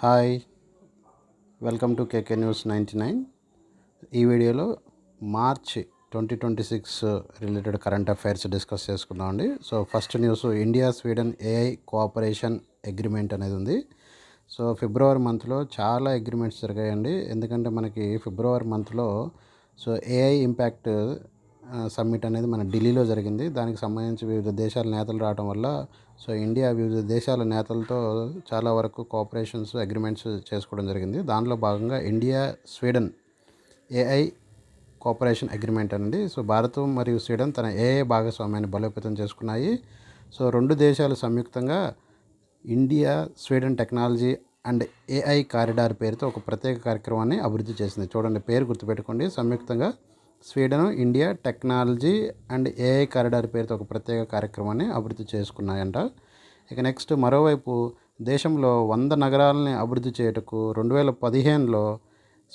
Hi, welcome to KK news 99. ఈ వీడియోలో March 2026 related current affairs discuss చేసుకుందామండి. So first news, India Sweden AI cooperation agreement అనేది ఉంది. So February మంత్లో చాలా అగ్రిమెంట్స్ జరిగాయండి. ఎందుకంటే మనకి ఫిబ్రవరి మంత్లో ఏఐ ఇంపాక్ట్ సమ్మిట్ అనేది మన ఢిల్లీలో జరిగింది. దానికి సంబంధించి వివిధ దేశాల నేతలు రావడం వల్ల ఇండియా వివిధ దేశాల నేతలతో చాలా వరకు కోఆపరేషన్స్ అగ్రిమెంట్స్ చేసుకోవడం జరిగింది. దానిలో భాగంగా India Sweden AI cooperation agreement అండి. భారత్ మరియు స్వీడన్ తన ఏఐ భాగస్వామ్యాన్ని బలోపేతం చేసుకున్నాయి. రెండు దేశాలు సంయుక్తంగా India Sweden technology and AI corridor పేరుతో ఒక ప్రత్యేక కార్యక్రమాన్ని అభివృద్ధి చేసింది. చూడండి, పేరు గుర్తుపెట్టుకోండి. సంయుక్తంగా Sweden India technology and AI corridor పేరుతో ఒక ప్రత్యేక కార్యక్రమాన్ని అభివృద్ధి చేసుకున్నాయంట. ఇక నెక్స్ట్, మరోవైపు దేశంలో 100 నగరాలని అభివృద్ధి చేయుటకు 2015లో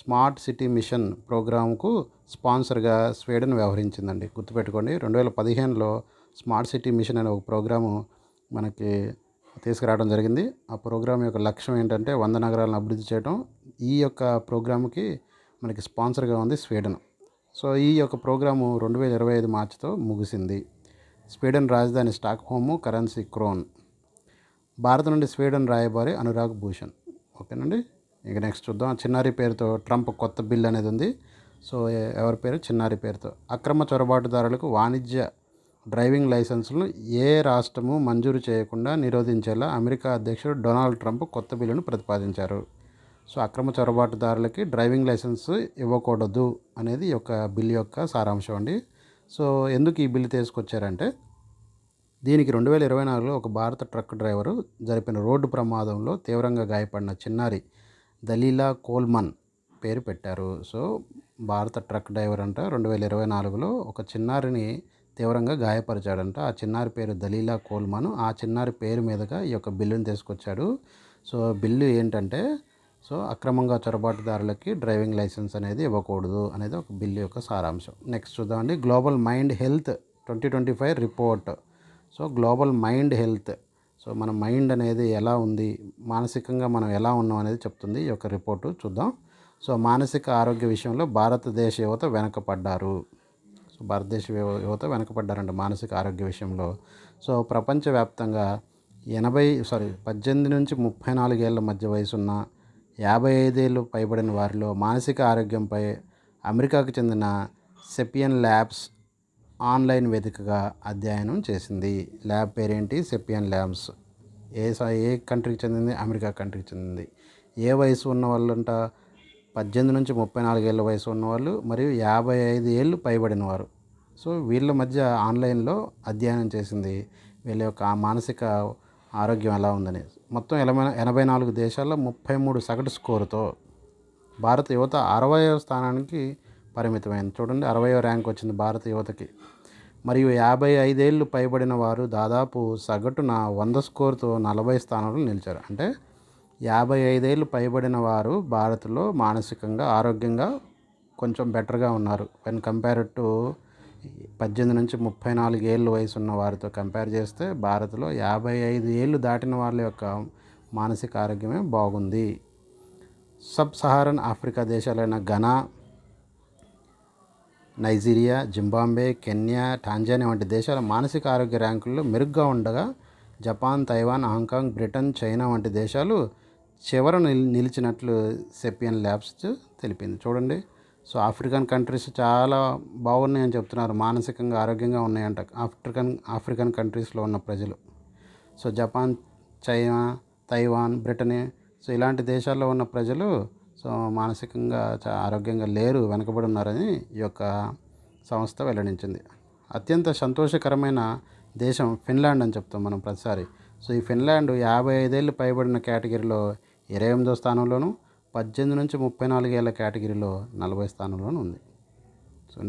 స్మార్ట్ సిటీ మిషన్ ప్రోగ్రాంకు స్పాన్సర్గా స్వీడన్ వ్యవహరించిందండి. గుర్తుపెట్టుకోండి, 2015లో స్మార్ట్ సిటీ మిషన్ అనే ఒక ప్రోగ్రాము మనకి తీసుకురావడం జరిగింది. ఆ ప్రోగ్రాం యొక్క లక్ష్యం ఏంటంటే 100 నగరాలను అభివృద్ధి చేయడం. ఈ యొక్క ప్రోగ్రాముకి మనకి స్పాన్సర్గా ఉంది స్వీడన్. ఈ యొక్క ప్రోగ్రాము 2025 మార్చితో ముగిసింది. స్వీడన్ రాజధాని స్టాక్హోమ్, కరెన్సీ క్రోన్. భారత్ నుండి స్వీడన్ రాయబారి అనురాగ్ భూషణ్. ఓకేనండి. ఇక నెక్స్ట్ చూద్దాం. చిన్నారి పేరుతో ట్రంప్ కొత్త బిల్ అనేది ఉంది. ఎవరి పేరు? చిన్నారి పేరుతో. అక్రమ చొరబాటుదారులకు వాణిజ్య డ్రైవింగ్ లైసెన్సులను ఏ రాష్ట్రము మంజూరు చేయకుండా నిరోధించేలా అమెరికా అధ్యక్షుడు డొనాల్డ్ ట్రంప్ కొత్త బిల్లును ప్రతిపాదించారు. అక్రమ చొరబాటుదారులకి డ్రైవింగ్ లైసెన్స్ ఇవ్వకూడదు అనేది ఈ యొక్క బిల్ యొక్క సారాంశం అండి. ఎందుకు ఈ బిల్లు తీసుకొచ్చారంటే, దీనికి 2024లో ఒక భారత ట్రక్ డ్రైవరు జరిపిన రోడ్డు ప్రమాదంలో తీవ్రంగా గాయపడిన చిన్నారి దలీలా కోల్మన్ పేరు పెట్టారు. భారత ట్రక్ డ్రైవర్ అంట 2024లో ఒక చిన్నారిని తీవ్రంగా గాయపరిచాడంట. ఆ చిన్నారి పేరు దలీలా కోల్మన్. ఆ చిన్నారి పేరు మీదుగా ఈ యొక్క బిల్లుని తీసుకొచ్చాడు. బిల్లు ఏంటంటే, అక్రమంగా చొరబాటుదారులకి డ్రైవింగ్ లైసెన్స్ అనేది ఇవ్వకూడదు అనేది ఒక బిల్లు యొక్క సారాంశం. నెక్స్ట్ చూద్దామండి. Global mind health 2025 report. Global mind health, మన మైండ్ అనేది ఎలా ఉంది, మానసికంగా మనం ఎలా ఉన్నాం అనేది చెప్తుంది ఈ యొక్క రిపోర్టు. చూద్దాం. మానసిక ఆరోగ్య విషయంలో భారతదేశ యువత వెనకపడ్డారు. భారతదేశ యువత వెనకపడ్డారంట మానసిక ఆరోగ్య విషయంలో. ప్రపంచవ్యాప్తంగా 18 నుంచి 34 ఏళ్ళ మధ్య వయసున్న 55 ఏళ్ళు పైబడిన వారిలో మానసిక ఆరోగ్యంపై అమెరికాకు చెందిన సెపియన్ ల్యాబ్స్ ఆన్లైన్ వేదికగా అధ్యయనం చేసింది. ల్యాబ్ పేరేంటి? సెపియన్ ల్యాబ్స్. ఏ కంట్రీకి చెందింది? అమెరికా కంట్రీకి చెందింది. ఏ వయసు ఉన్న వాళ్ళంట? 18 నుంచి 34 ఏళ్ళ వయసు ఉన్నవాళ్ళు మరియు 55 ఏళ్ళు పైబడిన వారు. వీళ్ళ మధ్య ఆన్లైన్లో అధ్యయనం చేసింది వీళ్ళ యొక్క మానసిక ఆరోగ్యం ఎలా ఉందని. మొత్తం 84 దేశాల్లో 33 సగటు స్కోరుతో భారత యువత 60వ స్థానానికి పరిమితమైంది. చూడండి, 60వ ర్యాంక్ వచ్చింది భారత యువతకి. మరియు 55 ఏళ్ళు పైబడిన వారు దాదాపు సగటున 100 స్కోరుతో 40 స్థానంలో నిలిచారు. అంటే 55 ఏళ్ళు పైబడిన వారు భారత్లో మానసికంగా ఆరోగ్యంగా కొంచెం బెటర్గా ఉన్నారు. వెన్ కంపేర్డ్ టు 18 నుంచి 34 ఏళ్ళు వయసు ఉన్న వారితో కంపేర్ చేస్తే భారత్లో 55 ఏళ్ళు దాటిన వాళ్ళ యొక్క మానసిక ఆరోగ్యమే బాగుంది. సబ్ సహారన్ ఆఫ్రికా దేశాలైన Ghana, Nigeria, Zimbabwe, Kenya, Tanzania వంటి దేశాల మానసిక ఆరోగ్య ర్యాంకుల్లో మెరుగ్గా ఉండగా Japan, Taiwan, Hong Kong, Britain, China వంటి దేశాలు చివర నిలిచినట్లు సెపియన్ ల్యాబ్స్ తెలిపింది. చూడండి, ఆఫ్రికన్ కంట్రీస్ చాలా బాగున్నాయని చెప్తున్నారు, మానసికంగా ఆరోగ్యంగా ఉన్నాయంట ఆఫ్రికన్ కంట్రీస్లో ఉన్న ప్రజలు. జపాన్, చైనా, తైవాన్, బ్రిటన్ ఇలాంటి దేశాల్లో ఉన్న ప్రజలు మానసికంగా ఆరోగ్యంగా లేరు, వెనకబడి ఉన్నారని ఈ యొక్క సంస్థ వెల్లడించింది. అత్యంత సంతోషకరమైన దేశం ఫిన్లాండ్ అని చెప్తాం మనం ప్రతిసారి. ఈ ఫిన్లాండ్ 55 ఏళ్ళు పైబడిన కేటగిరీలో 28వ స్థానంలోను, 18 నుంచి 34 ఏళ్ళ కేటగిరీలో 40 స్థానంలోనూ ఉంది.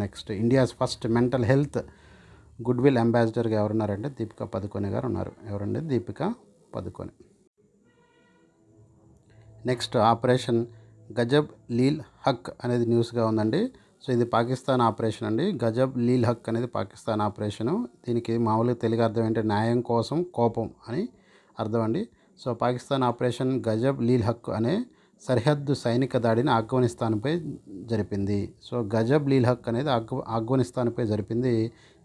Next, India's first mental health goodwill అంబాసిడర్గా ఎవరున్నారంటే దీపికా పదుకొనె గారు ఉన్నారు. ఎవరండి? దీపికా పదుకొనె. నెక్స్ట్, ఆపరేషన్ గజబ్ లీల్ హక్ అనేది న్యూస్గా ఉందండి. ఇది పాకిస్తాన్ ఆపరేషన్ అండి. గజబ్ లీల్ హక్ అనేది పాకిస్తాన్ ఆపరేషను. దీనికి మామూలుగా తెలుగు అర్థం ఏంటంటే న్యాయం కోసం కోపం అని అర్థం అండి. సో పాకిస్తాన్ ఆపరేషన్ గజబ్ లీల్ హక్ అనే సరిహద్దు సైనిక దాడిని ఆఫ్ఘనిస్తాన్పై జరిపింది. సో గజబ్ లీల్ హక్ అనేది ఆఫ్ఘనిస్తాన్పై జరిపింది.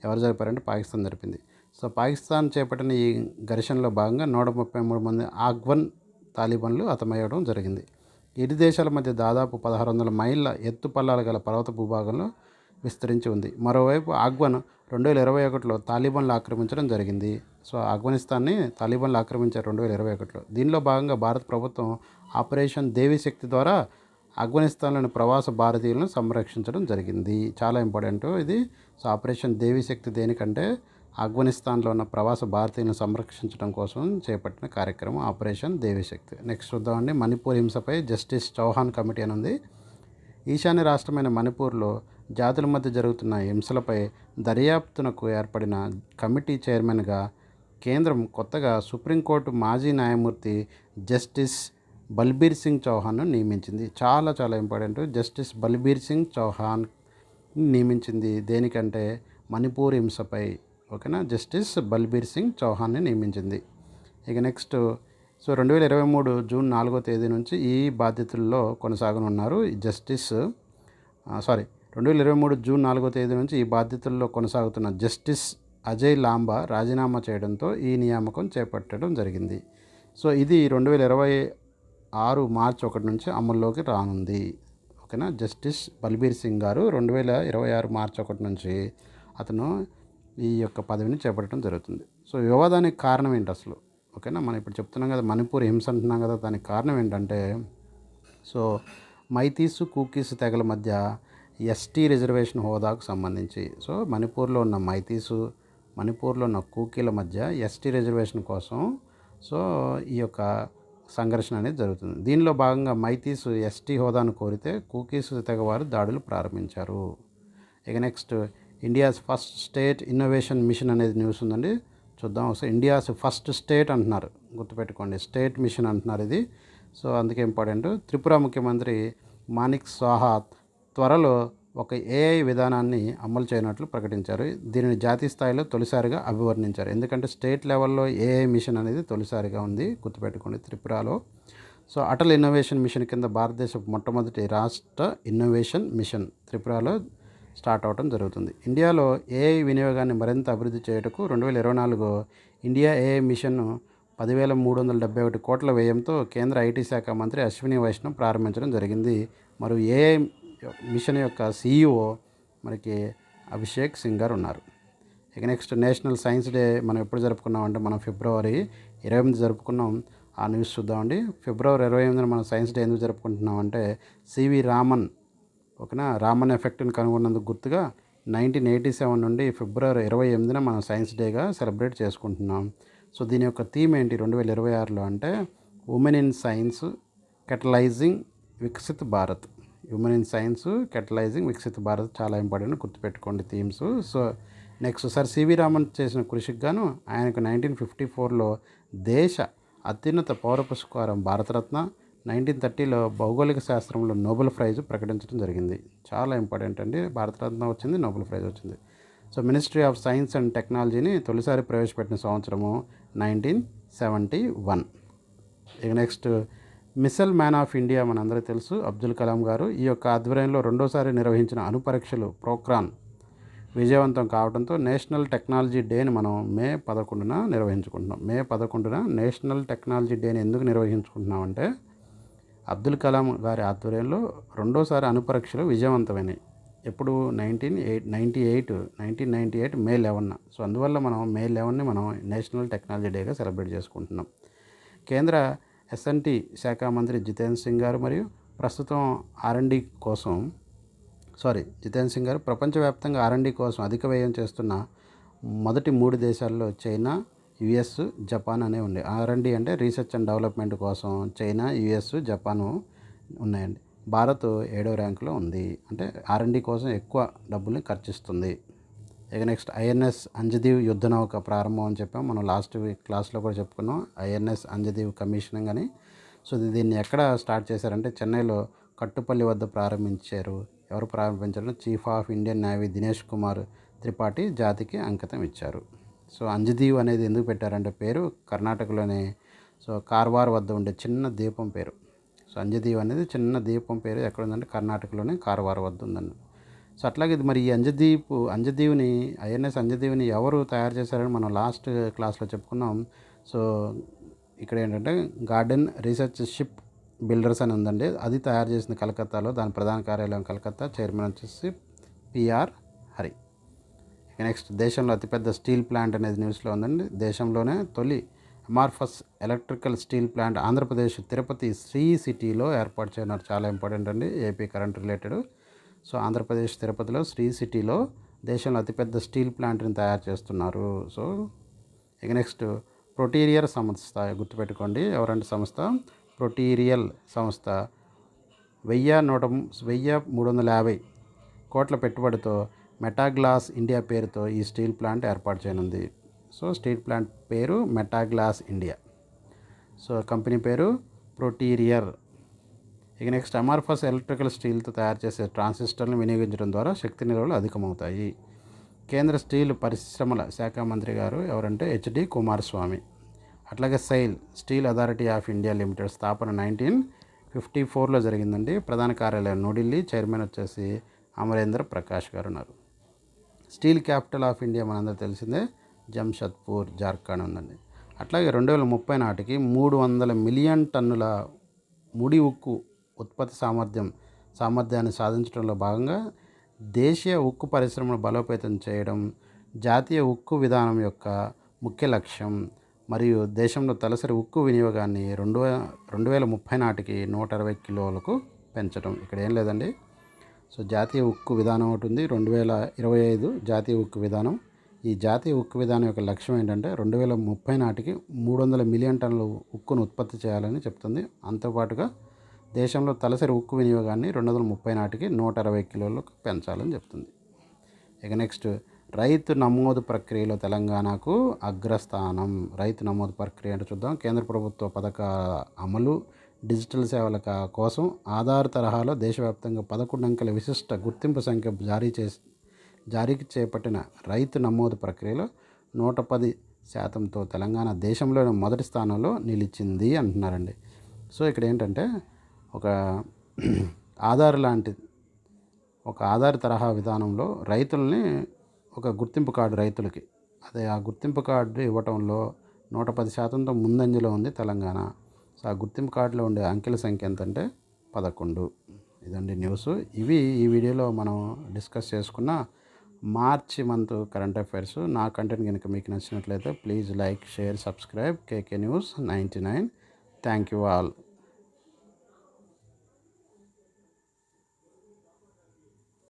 ఎవరు జరిపారంటే పాకిస్తాన్ జరిపింది. సో పాకిస్తాన్ చేపట్టిన ఈ ఘర్షణలో భాగంగా 133 మంది ఆఫ్ఘన్ తాలిబాన్లు హతమయ్యడం జరిగింది. ఇరు దేశాల మధ్య దాదాపు 1600 మైళ్ళ ఎత్తు పల్లాలు గల పర్వత భూభాగంలో విస్తరించి ఉంది. మరోవైపు ఆఫ్ఘన్ 2021లో తాలిబాన్లు ఆక్రమించడం జరిగింది. సో ఆఫ్ఘనిస్తాన్ని తాలిబాన్లు ఆక్రమించారు 2021లో. దీనిలో భాగంగా భారత ప్రభుత్వం ఆపరేషన్ దేవీశక్తి ద్వారా ఆఫ్ఘనిస్తాన్లోని ప్రవాస భారతీయులను సంరక్షించడం జరిగింది. చాలా ఇంపార్టెంట్ ఇది. సో ఆపరేషన్ దేవీశక్తి దేనికంటే ఆఫ్ఘనిస్తాన్లో ఉన్న ప్రవాస భారతీయులను సంరక్షించడం కోసం చేపట్టిన కార్యక్రమం ఆపరేషన్ దేవీశక్తి. నెక్స్ట్ చూద్దామండి. మణిపూర్ హింసపై జస్టిస్ చౌహాన్ కమిటీ అని ఉంది. ఈశాన్య రాష్ట్రమైన మణిపూర్లో జాతుల మధ్య జరుగుతున్న హింసలపై దర్యాప్తునకు ఏర్పడిన కమిటీ చైర్మన్గా కేంద్రం కొత్తగా సుప్రీంకోర్టు మాజీ న్యాయమూర్తి జస్టిస్ బల్బీర్ సింగ్ చౌహాన్ను నియమించింది. చాలా చాలా ఇంపార్టెంట్. జస్టిస్ బల్బీర్ సింగ్ చౌహాన్ నియమించింది దేనికంటే మణిపూర్ హింసపై. ఓకేనా, జస్టిస్ బల్బీర్ సింగ్ చౌహాన్ని నియమించింది. ఇక నెక్స్ట్ 2023 జూన్ 4వ తేదీ నుంచి ఈ బాధ్యతల్లో కొనసాగనున్నారు. జస్టిస్ 2023 జూన్ 4వ తేదీ నుంచి ఈ బాధ్యతల్లో కొనసాగుతున్న జస్టిస్ అజయ్ లాంబా రాజీనామా చేయడంతో ఈ నియామకం చేపట్టడం జరిగింది. సో ఇది 2026 మార్చి 1 నుంచి అమల్లోకి రానుంది. ఓకేనా, జస్టిస్ బల్బీర్ సింగ్ గారు 2026 మార్చి 1 నుంచి అతను ఈ యొక్క పదవిని చేపట్టడం జరుగుతుంది. సో వివాదానికి కారణం ఏంటి అసలు? ఓకేనా, మనం ఇప్పుడు చెప్తున్నాం కదా మణిపూర్ హింస అంటున్నాం కదా, దానికి కారణం ఏంటంటే సో మైతీసు కూకీస్ తెగల మధ్య ఎస్టీ రిజర్వేషన్ హోదాకు సంబంధించి సో మణిపూర్లో ఉన్న మైతీసు, మణిపూర్లో ఉన్న కూకీల మధ్య ఎస్టీ రిజర్వేషన్ కోసం సో ఈ యొక్క సంఘర్షణ అనేది జరుగుతుంది. దీనిలో భాగంగా మైతీసు ఎస్టీ హోదాను కోరితే కూకీస్ తెగవారు దాడులు ప్రారంభించారు. ఇక next India's first state innovation mission అనేది న్యూస్ ఉందండి, చూద్దాం. ఒకసారి ఇండియాస్ ఫస్ట్ స్టేట్ అంటున్నారు, గుర్తుపెట్టుకోండి, స్టేట్ మిషన్ అంటున్నారు ఇది. సో అందుకే ఇంపార్టెంట్. త్రిపుర ముఖ్యమంత్రి మాణిక్ సాహా త్వరలో ఒక ఏఐ విధానాన్ని అమలు చేయనట్లు ప్రకటించారు. దీనిని జాతీయ స్థాయిలో తొలిసారిగా అభివర్ణించారు. ఎందుకంటే స్టేట్ లెవెల్లో ఏఐ మిషన్ అనేది తొలిసారిగా ఉంది, గుర్తుపెట్టుకోండి, త్రిపురలో. సో అటల్ ఇన్నోవేషన్ మిషన్ కింద భారతదేశ మొట్టమొదటి రాష్ట్ర ఇన్నోవేషన్ మిషన్ త్రిపురలో స్టార్ట్ అవడం జరుగుతుంది. ఇండియాలో ఏఐ వినియోగాన్ని మరింత అభివృద్ధి చేయుటకు 2024 ఇండియా ఏఐ మిషన్ను 10,371 కోట్ల వ్యయంతో కేంద్ర ఐటీ శాఖ మంత్రి అశ్విని వైష్ణవ్ ప్రారంభించడం జరిగింది. మరియు ఏఐ మిషన్ యొక్క CEO మనకి అభిషేక్ సింగ్ గారు ఉన్నారు. ఇక నెక్స్ట్ నేషనల్ సైన్స్ డే మనం ఎప్పుడు జరుపుకున్నామంటే మనం ఫిబ్రవరి 28 జరుపుకున్నాం. ఆ న్యూస్ చూద్దామండి. ఫిబ్రవరి 28న మనం సైన్స్ డే ఎందుకు జరుపుకుంటున్నామంటే సివి రామన్, ఓకేనా, రామన్ ఎఫెక్ట్ని కనుగొన్నందుకు గుర్తుగా 1987 నుండి ఫిబ్రవరి 28న మనం సైన్స్ డేగా సెలబ్రేట్ చేసుకుంటున్నాం. సో దీని యొక్క థీమ్ ఏంటి 2026లో అంటే women in science catalysing Viksit Bharat. Women in science catalysing Viksit Bharat చాలా ఇంపార్టెంట్, గుర్తుపెట్టుకోండి themes. So next sir C V Raman చేసిన కృషికి గాను ఆయనకు 1954లో దేశ అత్యున్నత పౌర పురస్కారం భారతరత్న, 1930లో భౌగోళిక శాస్త్రంలో నోబెల్ ప్రైజ్ ప్రకటించడం జరిగింది. చాలా ఇంపార్టెంట్ అండి, భారతరత్న వచ్చింది, నోబెల్ ప్రైజ్ వచ్చింది. So ministry of science and టెక్నాలజీని తొలిసారి ప్రవేశపెట్టిన సంవత్సరము 1971. ఇక next missile man of India మనందరికీ తెలుసు అబ్దుల్ కలాం గారు. ఈ యొక్క ఆధ్వర్యంలో రెండోసారి నిర్వహించిన అణుపరీక్షలు ప్రోగ్రామ్ విజయవంతం కావడంతో నేషనల్ టెక్నాలజీ డేని మనం మే 11న నిర్వహించుకుంటున్నాం. మే 11న నేషనల్ టెక్నాలజీ డేని ఎందుకు నిర్వహించుకుంటున్నాం అంటే అబ్దుల్ కలాం గారి ఆధ్వర్యంలో రెండోసారి అణుపరీక్షలు విజయవంతమైనవి. ఎప్పుడు 1998 మే 11. సో అందువల్ల మనం మే 11ని మనం నేషనల్ టెక్నాలజీ డేగా సెలబ్రేట్ చేసుకుంటున్నాం. కేంద్ర S&T శాఖ మంత్రి జితేంద్ర సింగ్ గారు మరియు ప్రస్తుతం R&D కోసం జితేంద్ర సింగ్ గారు ప్రపంచవ్యాప్తంగా R&D కోసం అధిక వ్యయం చేస్తున్న మొదటి 3 దేశాల్లో చైనా, US, జపాన్ అనేవి ఉన్నాయి. R&D అంటే రీసెర్చ్ అండ్ డెవలప్మెంట్ కోసం చైనా, US, జపాన్ ఉన్నాయండి. భారత్ 7వ ర్యాంకులో ఉంది, అంటే R&D కోసం ఎక్కువ డబ్బుల్ని ఖర్చిస్తుంది. ఇక నెక్స్ట్ INS అంజదీవ్ యుద్ధ నౌక ప్రారంభం అని చెప్పాం మనం లాస్ట్ వీక్ క్లాస్లో కూడా చెప్పుకున్నాం. INS అంజదీవ్ కమిషనింగ్ అని. సో దీన్ని ఎక్కడ స్టార్ట్ చేశారంటే చెన్నైలో కట్టుపల్లి వద్ద ప్రారంభించారు. ఎవరు ప్రారంభించారు? Chief of Indian navy Dinesh Kumar Tripathi జాతికి అంకితం ఇచ్చారు. సో అంజదీవ్ అనేది ఎందుకు పెట్టారంటే పేరు కర్ణాటకలోని సో కార్వార్ వద్ద ఉండే చిన్న ద్వీపం పేరు. సో అంజదీవ్ అనేది చిన్న ద్వీపం పేరు ఎక్కడ ఉందంటే కర్ణాటకలోనే కార్వార్ వద్ద ఉందండి. సో అట్లాగే ఇది మరి ఈ అంజదీవుని ఐఎన్ఎస్ అంజదీవుని ఎవరు తయారు చేశారని మనం లాస్ట్ క్లాస్లో చెప్పుకున్నాం. సో ఇక్కడ ఏంటంటే గార్డెన్ రీసెర్చ్ షిప్ బిల్డర్స్ అని ఉందండి. అది తయారు చేసింది కలకత్తాలో. దాని ప్రధాన కార్యాలయం కలకత్తా. చైర్మన్ వచ్చేసి పిఆర్ హరి. నెక్స్ట్ దేశంలో అతిపెద్ద స్టీల్ ప్లాంట్ అనేది న్యూస్లో ఉందండి. దేశంలోనే తొలి amorphous electrical steel plant Andhra Pradesh Tirupati Sri సిటీలో ఏర్పాటు చేయనున్నారు. చాలా ఇంపార్టెంట్ అండి, AP current related. So Andhra Pradesh తిరుపతిలో శ్రీ సిటీలో దేశంలో అతిపెద్ద స్టీల్ ప్లాంట్ని తయారు చేస్తున్నారు. సో ఇక నెక్స్ట్ ప్రొటీరియర్ సంస్థ గుర్తుపెట్టుకోండి. ఎవరంటే సంస్థ ప్రొటీరియల్ సంస్థ 1350 కోట్ల పెట్టుబడితో మెటాగ్లాస్ ఇండియా పేరుతో ఈ స్టీల్ ప్లాంట్ ఏర్పాటు చేయనుంది. సో స్టీల్ ప్లాంట్ పేరు మెటాగ్లాస్ ఇండియా. సో కంపెనీ పేరు ప్రొటీరియర్. ఇక నెక్స్ట్ అమార్ఫస్ ఎలక్ట్రికల్ స్టీల్తో తయారు చేసే ట్రాన్సిస్టర్లను వినియోగించడం ద్వారా శక్తి నిల్వలు అధికమవుతాయి. కేంద్ర స్టీల్ పరిశ్రమల శాఖ మంత్రి గారు ఎవరంటే హెచ్డి కుమారస్వామి. అట్లాగే SAIL steel authority of India limited స్థాపన 1954లో జరిగిందండి. ప్రధాన కార్యాలయం న్యూఢిల్లీ. చైర్మన్ వచ్చేసి అమరేంద్ర ప్రకాష్ గారు ఉన్నారు. స్టీల్ క్యాపిటల్ ఆఫ్ ఇండియా మనందరూ తెలిసిందే జంషెడ్పూర్ జార్ఖండ్ ఉందండి. అట్లాగే 2030 నాటికి 300 మిలియన్ టన్నుల ముడి ఉక్కు ఉత్పత్తి సామర్థ్యాన్ని సాధించడంలో భాగంగా దేశీయ ఉక్కు పరిశ్రమను బలోపేతం చేయడం జాతీయ ఉక్కు విధానం యొక్క ముఖ్య లక్ష్యం. మరియు దేశంలో తలసరి ఉక్కు వినియోగాన్ని 2030 నాటికి 120 కిలోలకు పెంచడం. ఇక్కడ ఏం లేదండి. సో జాతీయ ఉక్కు విధానం ఒకటి ఉంది, 2025 జాతీయ ఉక్కు విధానం. ఈ జాతీయ ఉక్కు విధానం యొక్క లక్ష్యం ఏంటంటే 2030 నాటికి 300 మిలియన్ టన్నుల ఉక్కును ఉత్పత్తి చేయాలని చెప్తుంది. అంతోపాటుగా దేశంలో తలసరి ఉక్కు వినియోగాన్ని 2030 నాటికి 120 కిలోలకు పెంచాలని చెప్తుంది. ఇక నెక్స్ట్ రైతు నమోదు ప్రక్రియలో తెలంగాణకు అగ్రస్థానం. రైతు నమోదు ప్రక్రియ అంటే చూద్దాం. కేంద్ర ప్రభుత్వ పథకాల అమలు డిజిటల్ సేవల కోసం ఆధార్ తరహాలో దేశవ్యాప్తంగా 11 అంకెల విశిష్ట గుర్తింపు సంఖ్య జారీకి చేపట్టిన రైతు నమోదు ప్రక్రియలో 110%తో తెలంగాణ దేశంలోని మొదటి స్థానంలో నిలిచింది అంటున్నారండి. సో ఇక్కడ ఏంటంటే ఒక ఆధార్ తరహా విధానంలో రైతుల్ని ఒక గుర్తింపు కార్డు రైతులకి ఆ గుర్తింపు కార్డు ఇవ్వటంలో 110%తో ముందంజలో ఉంది తెలంగాణ. సో ఆ గుర్తింపు కార్డులో ఉండే అంకెల సంఖ్య ఎంతంటే 11. ఇదండి న్యూస్. ఇవి ఈ వీడియోలో మనం డిస్కస్ చేసుకున్న మార్చి మంత్ కరెంట్ అఫైర్స్. నా కంటెంట్ కనుక మీకు నచ్చినట్లయితే please like, share, subscribe KK news 99. Thank you all.